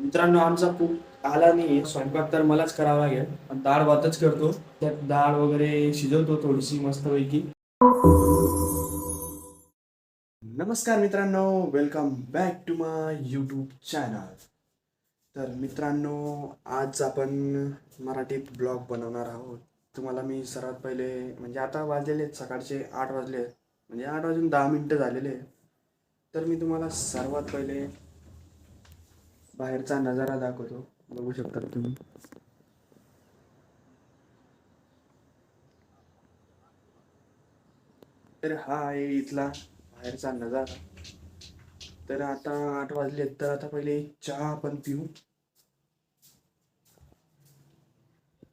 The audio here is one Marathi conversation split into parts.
मित्रांनो, आमचा कुक आला नाही. स्वयंपाक तर मलाच करावा लागेल. पण डाळ भातच करतो. त्यात डाळ वगैरे शिजवतो थोडीशी मस्तपैकी. नमस्कार मित्रांनो, welcome back to my YouTube channel. तर मित्रांनो, आज आपण मराठीत ब्लॉग बनवणार आहोत. तुम्हाला मी सर्वात पहिले म्हणजे आता वाजलेले आहेत सकाळचे 8 वाजले आहेत. म्हणजे 8 वाजून 10 मिनिटं झालेले आहेत. तर मी तुम्हाला सर्वात पहिले बाहेरचा नजारा दाखवतो. बघू शकता तुम्ही. तर हा आहे इथला बाहेरचा नजारा. तर आता 8 वाजले, तर आता पहिले चहा आपण पिऊ.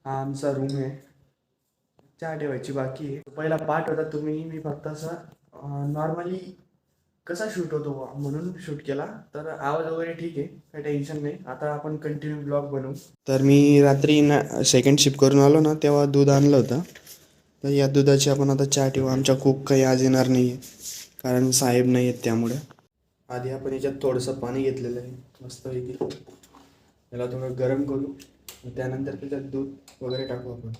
हा आमचा रूम आहे. चहा ठेवायची बाकी आहे. पहिला पार्ट होता तुम्ही मी फक्त असं नॉर्मली कसा शूट होतो म्हणून शूट केला. तर आवाज वगैरे ठीक आहे, काही टेन्शन नाही. आता आपण कंटिन्यू ब्लॉग बनवू. तर मी रात्री ना सेकंड शिफ्ट करून आलो ना, तेव्हा दूध आणलं होतं. तर या दुधाची आपण आता चहा ठेवू. आमच्या कुक काही आज येणार नाही आहे, कारण साहेब नाही आहेत त्यामुळे. आधी आपण याच्यात थोडंसं पाणी घेतलेलं आहे मस्तपैकी. याला थोडं गरम करू. त्यानंतर त्याच्यात दूध वगैरे टाकू आपण.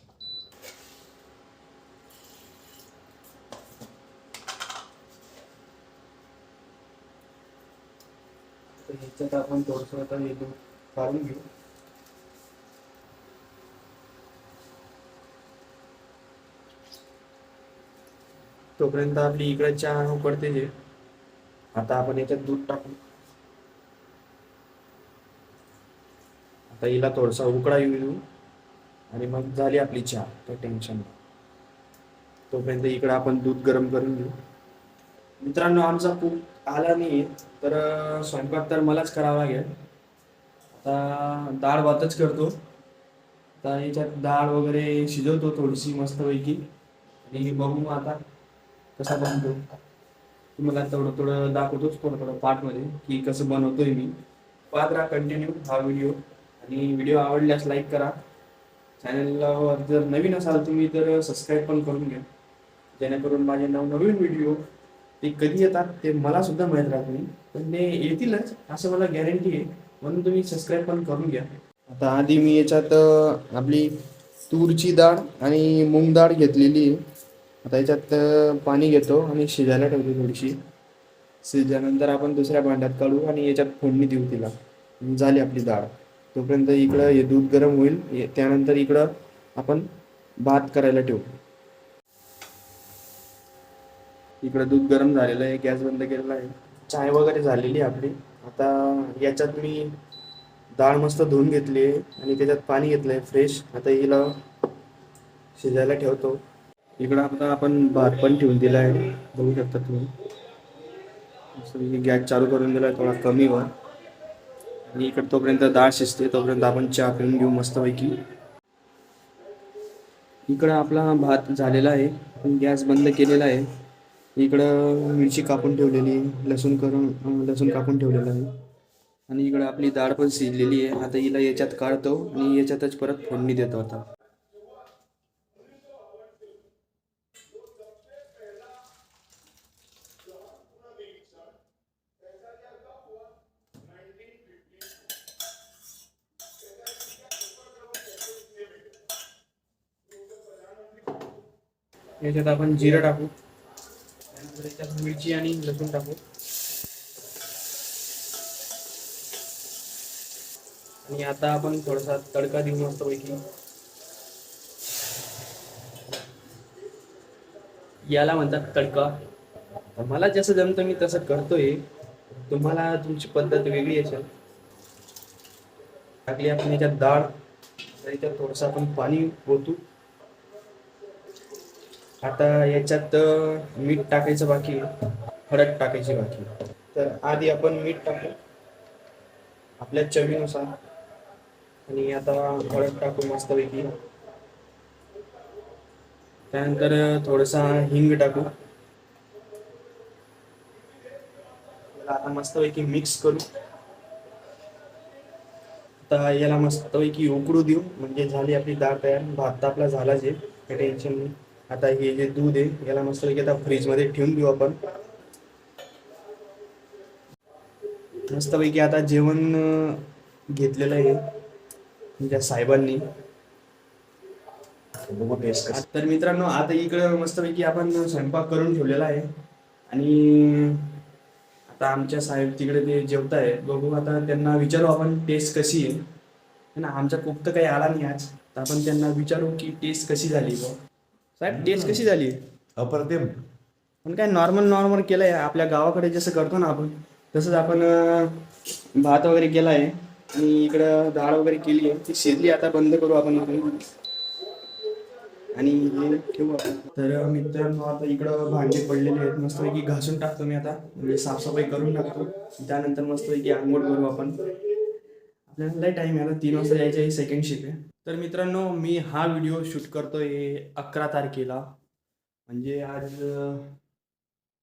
तर ह्याच्यात आपण थोडंसं आता हे दूध काढून घेऊ. तोपर्यंत आपली इकडे चहा उकडते जे. आता आपण याच्यात दूध टाकू. आता हिला थोडासा उकळा येऊ देऊ आणि मग झाली आपली चहा. काही टेन्शन नाही. तोपर्यंत इकडं आपण दूध गरम करून घेऊ. मित्रांनो, आमचा कुक आला नाही, तर स्वयंपाक तर मलाच करावा लागेल. आता डाळ भातच करतो. आता याच्यात डाळ वगैरे शिजवतो थोडीशी मस्तपैकी. आणि बघू मग आता कसा बनतो. तुम्हाला थोडं थोडं दाखवतोच थोडं थोडं पार्टमध्ये की कसं बनवतोय मी. पाहत राहा कंटिन्यू हा व्हिडिओ. आणि व्हिडिओ आवडल्यास लाईक करा. चॅनलला जर नवीन असाल तुम्ही तर सबस्क्राईब पण करून घ्या, जेणेकरून माझे नवनवीन व्हिडिओ ते कधी येतात ते मला सुद्धा माहीत राहत नाही, पण ते येतीलच असं मला गॅरंटी आहे. म्हणून तुम्ही सबस्क्राईब पण करून घ्या. आता आधी मी याच्यात आपली तूरची डाळ आणि मूग डाळ घेतलेली आहे. आता याच्यात पाणी घेतो आणि शिजायला ठेवतो थोडीशी. शिजल्यानंतर आपण दुसऱ्या भांड्यात काढू आणि याच्यात फोडणी देऊ तिला. झाली आपली डाळ. तोपर्यंत इकडं हे दूध गरम होईल. त्यानंतर इकडं आपण भात करायला ठेवू. इकडं दूध गरम झालेलं आहे, गॅस बंद केलेला आहे. चाय वगैरे झालेली आहे आपली. आता याच्यात मी डाळ मस्त धुवून घेतली आहे आणि त्याच्यात पाणी घेतलं आहे फ्रेश. आता हिला शिजायला ठेवतो. इकडं आता आपण भात पण ठेवून दिला आहे, बघू शकता तुम्ही. मस्त गॅस चालू करून दिला आहे, थोडा कमी वर. आणि इकडं तोपर्यंत डाळ शिजते, तोपर्यंत आपण चहा पिऊन घेऊ मस्तपैकी. इकडं आपला भात झालेला आहे, आपण गॅस बंद केलेला आहे. इकडं मिरची कापून ठेवलेली, लसूण कापून ठेवलेलं आहे. आणि इकडं आपली डाळ पण शिजलेली आहे. आता हिला याच्यात काढतो आणि याच्यातच परत फोडणी देतो आता. याच्यात आपण जिरं टाकू. त्यानंतर याच्यात मिरची आणि लसूण टाकू. आणि आता आपण थोडासा तडका देऊ मस्तपैकी. याला म्हणतात तडका. मला जसं जमतं मी तसं करतोय. तुम्हाला तुमची पद्धत वेगळी असेल. टाकली आपण याच्यात डाळ. तर याच्यात थोडंसं आपण पाणी ओतू. आता याच्यात मीठ टाकायचं बाकी आहे, हळद टाकायची बाकी आहे. तर आधी आपण मीठ टाकू आपल्या चवीनुसार. आणि आता हळद टाकू मस्तपैकी. त्यानंतर थोडासा हिंग टाकू. याला आता मस्तपैकी मिक्स करू. आता याला मस्तपैकी उकडू देऊ, म्हणजे झाली आपली डाळ तयार. भात आपला झालाच आहे, काही टेन्शन नाही. आता हे जे दूध आहे याला मस्तपैकी आता फ्रीजमध्ये ठेवून देऊ आपण. मस्तपैकी आता जेवण घेतलेलं आहे त्या साहेबांनी. तर मित्रांनो आता इकडं मस्तपैकी आपण स्वयंपाक करून ठेवलेला आहे आणि आता आमच्या साहेब तिकडे ते जेवताय. बघू आता त्यांना विचारू आपण टेस्ट कशी आहे ना. आमचा खूप तर काही आला नाही आज, तर आपण त्यांना विचारू की टेस्ट कशी झाली. साहेब टेस्ट कशी झाली? अप्रतिम. पण काय नॉर्मल नॉर्मल केलंय आपल्या गावाकडे जसं करतो ना आपण, तसंच आपण भात वगैरे केला आहे आणि इकडं डाळ वगैरे केली आहे, ती शिजली. आता बंद करू आपण आणि हे ठेवू आपण. तर मित्रांनो आता इकडं भांडे पडलेले आहेत, मस्तपैकी घासून टाकतो मी आता, म्हणजे साफसफाई करून टाकतो. त्यानंतर मस्तपैकी आंघोळ करू आपण. आपल्याला लय टाईम आहे, आता 3 वाजता यायचं आहे, सेकंड शिफ्ट आहे. तर मित्रांनो मी हा व्हिडिओ शूट करतोय 11 तारखेला, म्हणजे आज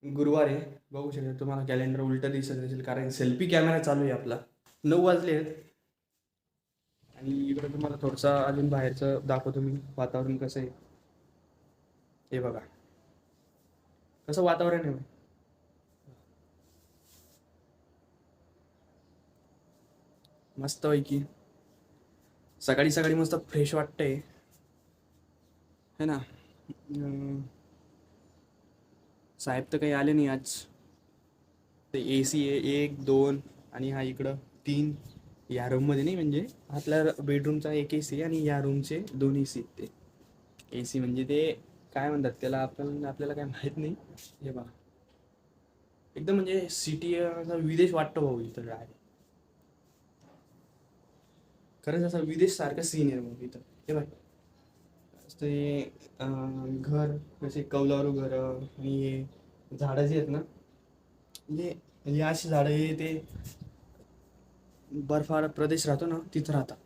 गुरुवार आहे. बघू शकता तुम्हाला कॅलेंडर उलटं दिसत असेल कारण सेल्फी कॅमेरा चालू आहे आपला. 9 वाजले आहेत आणि इकडं तुम्हाला थोडंसं अजून बाहेरचं दाखवतो मी, वातावरण कसं आहे हे बघा. कसं वातावरण आहे, मस्तपैकी सकाळी सकाळी मस्त फ्रेश वाटतंय है ना. साहेब तर काही आले नाही आज. ते ए सी आहे 1 2 आणि हा इकडं 3. या रूममध्ये नाही, म्हणजे आपल्या बेडरूमचा एक ए सी आणि या रूमचे 2 ए सी. ते ए सी म्हणजे ते काय म्हणतात त्याला, आपल्याला काय माहीत नाही. हे बघा एकदम म्हणजे सिटी विदेश वाटतो भाऊ इथं. काय खरंच असा विदेश सारखं सीन आहे मग इथं. हे बघ ते घर कसे कौलारू घर आणि हे झाडं जी आहेत ना, म्हणजे अशी झाडं हे ते बर्फाळ प्रदेश राहतो ना तिथं राहतात.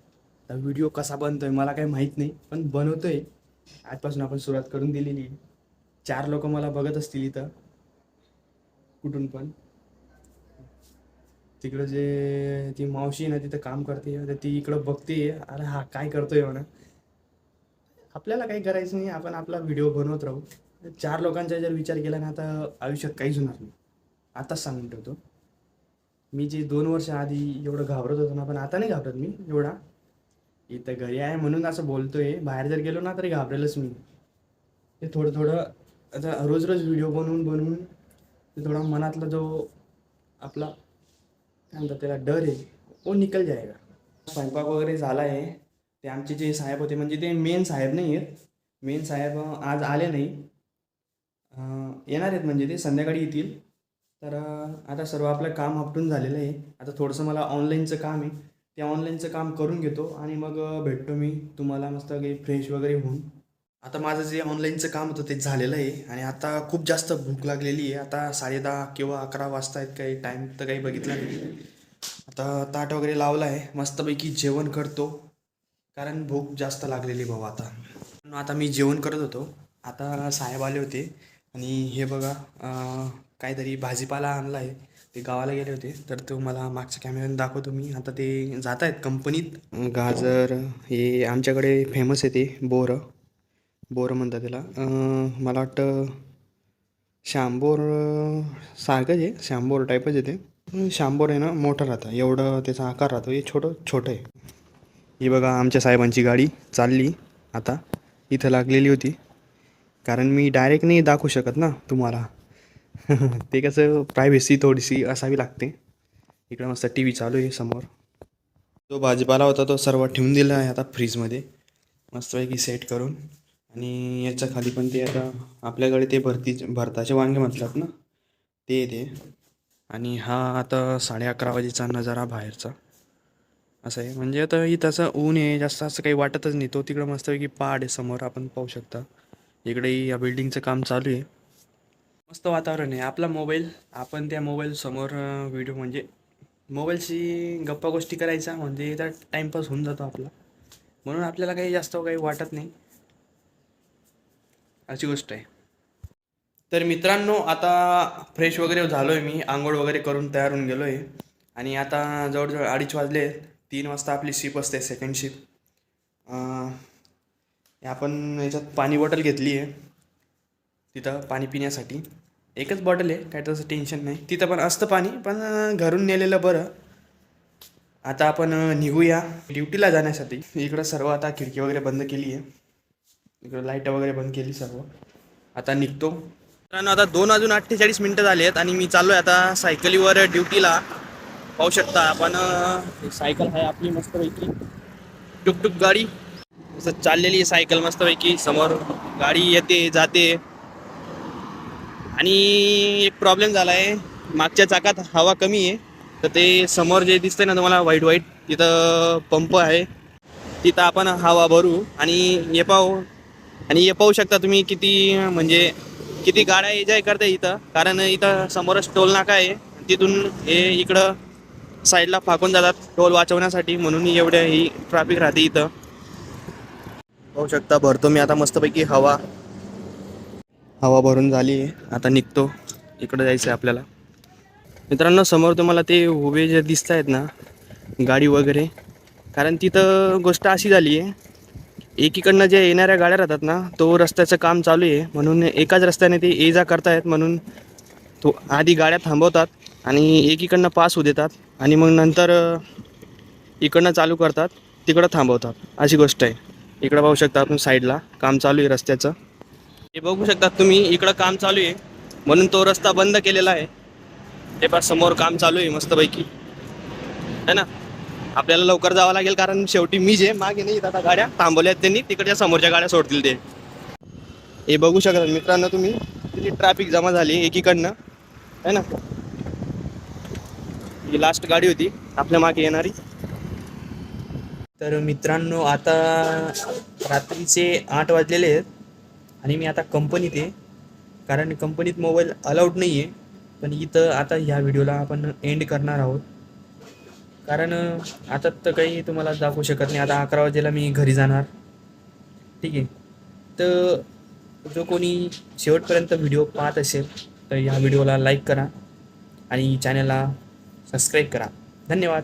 तर व्हिडिओ कसा बनतोय मला काही माहीत नाही, पण बनवतोय. आजपासून आपण सुरुवात करून दिलेली आहे. 4 लोक मला बघत असतील इथं कुठून पण. तिकडं जे ती मावशी आहे ना तिथं काम करते, तर ती इकडं बघते, अरे हा काय करतोय म्हणा. आपल्याला काही करायचं नाही, आपण आपला व्हिडिओ बनवत राहू. 4 लोकांचा जर विचार केला ना तर आयुष्यात काहीच होणार नाही. आताच सांगून ठेवतो मी. जे 2 वर्ष आधी एवढं घाबरत होतो ना, पण आता नाही घाबरत मी एवढा. इथं घरी आहे म्हणून असं बोलतोय, बाहेर जर गेलो ना तरी घाबरेलच मी. ते थोडं थोडं आता रोज रोज व्हिडिओ बनवून बनवून ते थोडा मनातला जो आपला काय म्हणतात त्याला डर आहे वो निकल जाएगा. स्वयंपाक वगैरे झाला आहे. ते आमचे जे साहेब होते, म्हणजे ते मेन साहेब नाही आहेत, मेन साहेब आज आले नाही. येणार आहेत म्हणजे ते संध्याकाळी येतील. तर आता सर्व आपलं काम आपटून झालेलं आहे. आता थोडंसं मला ऑनलाईनचं काम आहे, ते ऑनलाईनचं काम करून घेतो आणि मग भेटतो मी तुम्हाला मस्त काही फ्रेश वगैरे होऊन. आता माझं जे ऑनलाईनचं काम होतं ते झालेलं आहे आणि आता खूप जास्त भूक लागलेली आहे. आता 10:30 किंवा 11 वाजता आहेत, काही टाईम तर काही बघितला नाही. आता ताट वगैरे लावलं आहे, मस्तपैकी जेवण करतो कारण भूक जास्त लागलेली भाऊ. आता मी जेवण करत होतो, आता साहेब आले होते आणि हे बघा काहीतरी भाजीपाला आणला आहे. ते गावाला गेले होते, तर तो मला मागच्या कॅमेऱ्याने दाखवतो मी. आता ते जात आहेत कंपनीत. गाजर हे आमच्याकडे फेमस आहे, ते बोरं म्हणतात त्याला. मला वाटतं शांबोर सारखंच आहे, शांबोर टाईपच आहे ते. शांबोर आहे ना मोठं राहतं, एवढं त्याचा आकार राहतो. हे छोटं आहे. ही बघा आमच्या साहेबांची गाडी चालली आता. इथं लागलेली होती, कारण मी डायरेक्ट नाही दाखवू शकत ना तुम्हाला. ते कसं प्रायव्हेसी थोडीशी असावी लागते. इकडे मस्त टी व्ही चालू आहे समोर. जो भाजीपाला होता तो सर्व ठेवून दिला आहे आता फ्रीजमध्ये मस्तपैकी सेट करून. आणि याच्या खाली पण ते आता आपल्याकडे ते भरताचे वांगे म्हणतात ना, ते. आणि हा आता 11:30 वाजेचा नजारा बाहेरचा असं आहे. म्हणजे आता इथं असं ऊन आहे जास्त, असं काही वाटतच नाही. तो तिकडं मस्तपैकी पहाड आहे समोर, आपण पाहू शकता. इकडे या बिल्डिंगचं काम चालू आहे. मस्त वातावरण आहे. आपला मोबाईल, आपण त्या मोबाईल समोर व्हिडिओ म्हणजे मोबाईलशी गप्पा गोष्टी करायचा म्हणजे त्यात टाईमपास होऊन जातो आपला, म्हणून आपल्याला काही जास्त काही वाटत नाही, अशी गोष्ट आहे. तर मित्रांनो आता फ्रेश वगैरे झालो आहे मी, आंघोळ वगैरे करून तयार होऊन गेलो आहे आणि आता जवळजवळ 2:30 वाजले. 3 वाजता आपली शिप असते, सेकंड शिप. आपण याच्यात पाणी बॉटल घेतली आहे तिथं पाणी पिण्यासाठी. एकच बॉटल आहे, काय तसं टेन्शन नाही. तिथं पण असतं पाणी, पण घरून नेलेलं बरं. आता आपण निघूया ड्युटीला जाण्यासाठी. इकडं सर्व आता खिडकी वगैरे बंद केली आहे, इकडं लाईट वगैरे बंद केली सर्व. आता निघतो मित्रांनो. आता 2:48 झाले आहेत आणि मी चाललो आहे आता सायकलीवर ड्युटीला. पाहू शकता आपण सायकल आहे आपली मस्तपैकी, टुकटुक गाडी असं चाललेली आहे सायकल मस्तपैकी. समोर गाडी येते जाते. आणि एक प्रॉब्लेम झाला आहे, मागच्या चाकात हवा कमी आहे, तर ते समोर जे दिसतंय ना तुम्हाला व्हाईट व्हाईट, तिथं पंप आहे, तिथं आपण हवा भरू. आणि हे पाहू शकता तुम्ही किती म्हणजे किती गाड्या एन्जॉय करता इथं. कारण इथं समोरच टोल नाका आहे, तिथून हे इकडं साईडला फाकून जातात टोल वाचवण्यासाठी, म्हणून एवढ्या ही ट्रॅफिक राहते इथं. पाहू शकता भरतो मी आता मस्तपैकी हवा भरून झाली आहे. आता निघतो, इकडं जायचं आहे आपल्याला. मित्रांनो समोर तुम्हाला ते उभे जे दिसत आहेत ना गाडी वगैरे, कारण तिथं गोष्ट अशी झाली आहे, एकीकडनं जे येणाऱ्या गाड्या राहतात ना, तो रस्त्याचं काम चालू आहे, म्हणून एकाच रस्त्याने ते ये जा करतायत, म्हणून तो आधी गाड्या थांबवतात आणि एकीकडनं पास होऊ देतात आणि मग नंतर इकडनं चालू करतात, तिकडं थांबवतात, अशी गोष्ट आहे. इकडं पाहू शकता आपण साईडला काम चालू आहे रस्त्याचं. हे बघू शकता तुम्ही, इकडं काम चालू आहे म्हणून तो रस्ता बंद केलेला आहे. हे पहा समोर काम चालू आहे मस्तपैकी, है ना. आपल्याला लवकर जावं लागेल, कारण शेवटी मी जे मागे नाही आता गाड्या थांबवल्या आहेत त्यांनी, तिकडच्या समोरच्या गाड्या सोडतील ते. हे बघू शकता मित्रांनो तुम्ही, किती ट्रॅफिक जमा झाली एकीकडनं, है ना. ही लास्ट गाडी होती आपल्या मागे येणारी. तर मित्रांनो आता रात्रीचे 8 वाजलेले आहेत आणि मी आता कंपनीत आहे, कारण कंपनीत मोबाईल अलाउड नाही आहे. पण इथं आता ह्या व्हिडिओला आपण एंड करणार आहोत, कारण आता तर काही तुम्हाला दाखवू शकत नाही. आता 11 वाजेला मी घरी जाणार, ठीक आहे. तर जो कोणी शेवटपर्यंत व्हिडिओ पाहत असेल तर ह्या व्हिडिओला लाईक करा आणि चॅनलला सबस्क्राईब करा. धन्यवाद.